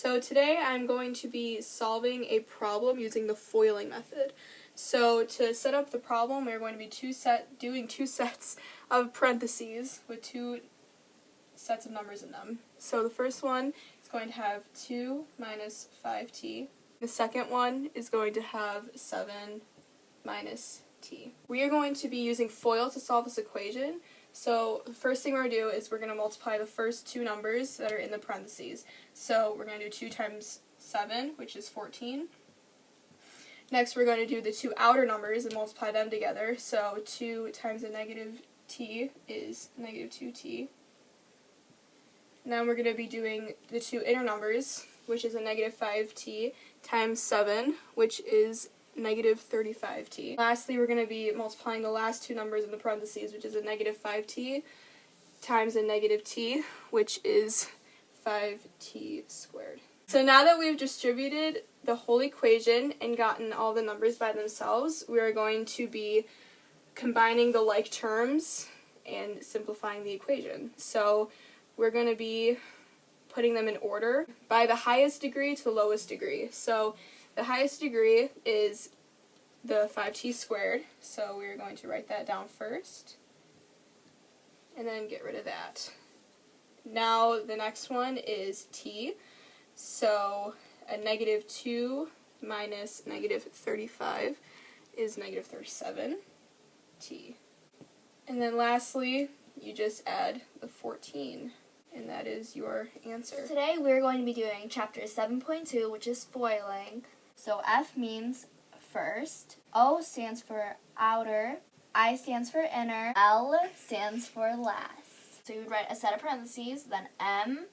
So today I'm going to be solving a problem using the foiling method. So to set up the problem, we're going to be doing two sets of parentheses with two sets of numbers in them. So the first one is going to have 2 minus 5t. The second one is going to have 7 minus t. We are going to be using FOIL to solve this equation. So the first thing we're going to do is we're going to multiply the first two numbers that are in the parentheses. So we're going to do 2 times 7, which is 14. Next we're going to do the two outer numbers and multiply them together. So 2 times a negative t is negative 2t. Now we're going to be doing the two inner numbers, which is a negative 5t times 7, which is negative 35t. Lastly, we're going to be multiplying the last two numbers in the parentheses, which is a negative 5t times a negative t, which is 5t squared. So now that we've distributed the whole equation and gotten all the numbers by themselves, we are going to be combining the like terms and simplifying the equation. So we're going to be putting them in order by the highest degree to the lowest degree. So the highest degree is the 5t squared, so we're going to write that down first, and then get rid of that. Now the next one is t, so a negative 2 minus negative 35 is negative 37t. And then lastly, you just add the 14. And that is your answer. Today we're going to be doing chapter 7.2, which is foiling. So F means first, O stands for outer, I stands for inner, L stands for last. So you would write a set of parentheses, then M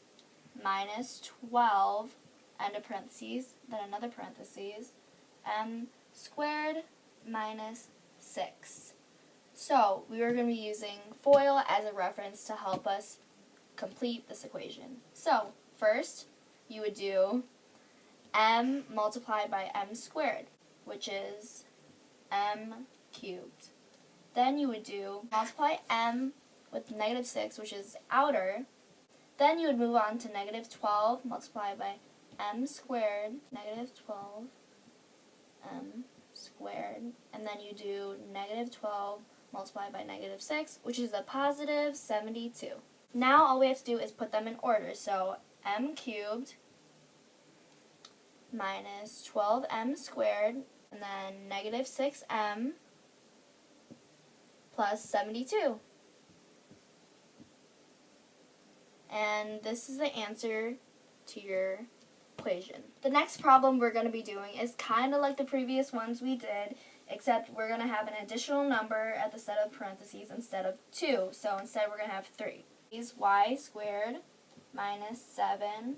minus 12, and a parentheses, then another parentheses, M squared minus 6. So we are going to be using FOIL as a reference to help us complete this equation. So first you would do m multiplied by m squared, which is m cubed. Then you would do multiply m with negative 6, which is outer. Then you would move on to negative 12 multiplied by m squared, negative 12 m squared. And then you do negative 12 multiplied by negative 6, which is a positive 72. Now all we have to do is put them in order. So m cubed minus 12m squared, and then negative 6m plus 72. And this is the answer to your equation. The next problem we're going to be doing is kind of like the previous ones we did, except we're going to have an additional number at the set of parentheses instead of 2. So instead we're going to have 3. Is y squared minus 7,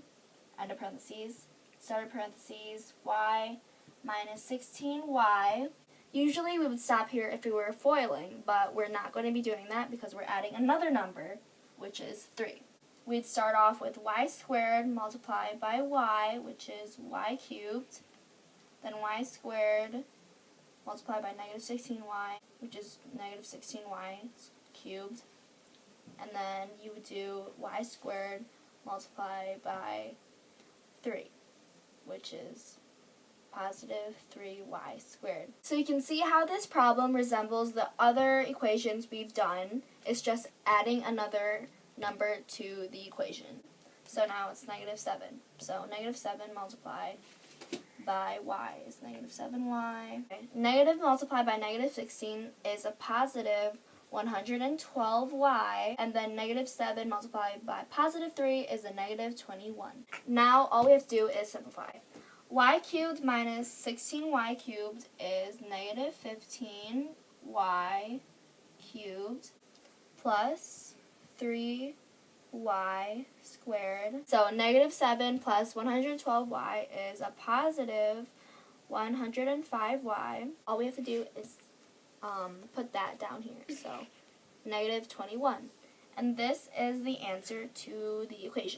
end of parentheses, start of parentheses, y minus 16y. Usually we would stop here if we were foiling, but we're not going to be doing that because we're adding another number, which is 3. We'd start off with y squared multiplied by y, which is y cubed, then y squared multiplied by negative 16y, which is negative 16y cubed. And then you would do y squared multiplied by 3, which is positive 3y squared. So you can see how this problem resembles the other equations we've done. It's just adding another number to the equation. So now it's negative 7. So negative 7 multiplied by y is negative 7y. Okay. Negative multiplied by negative 16 is a positive 112y, and then negative 7 multiplied by positive 3 is a negative 21. Now all we have to do is simplify. Y cubed minus 16y cubed is negative 15y cubed plus 3y squared. So negative 7 plus 112y is a positive 105y. All we have to do is put that down here, so negative 21. And this is the answer to the equation.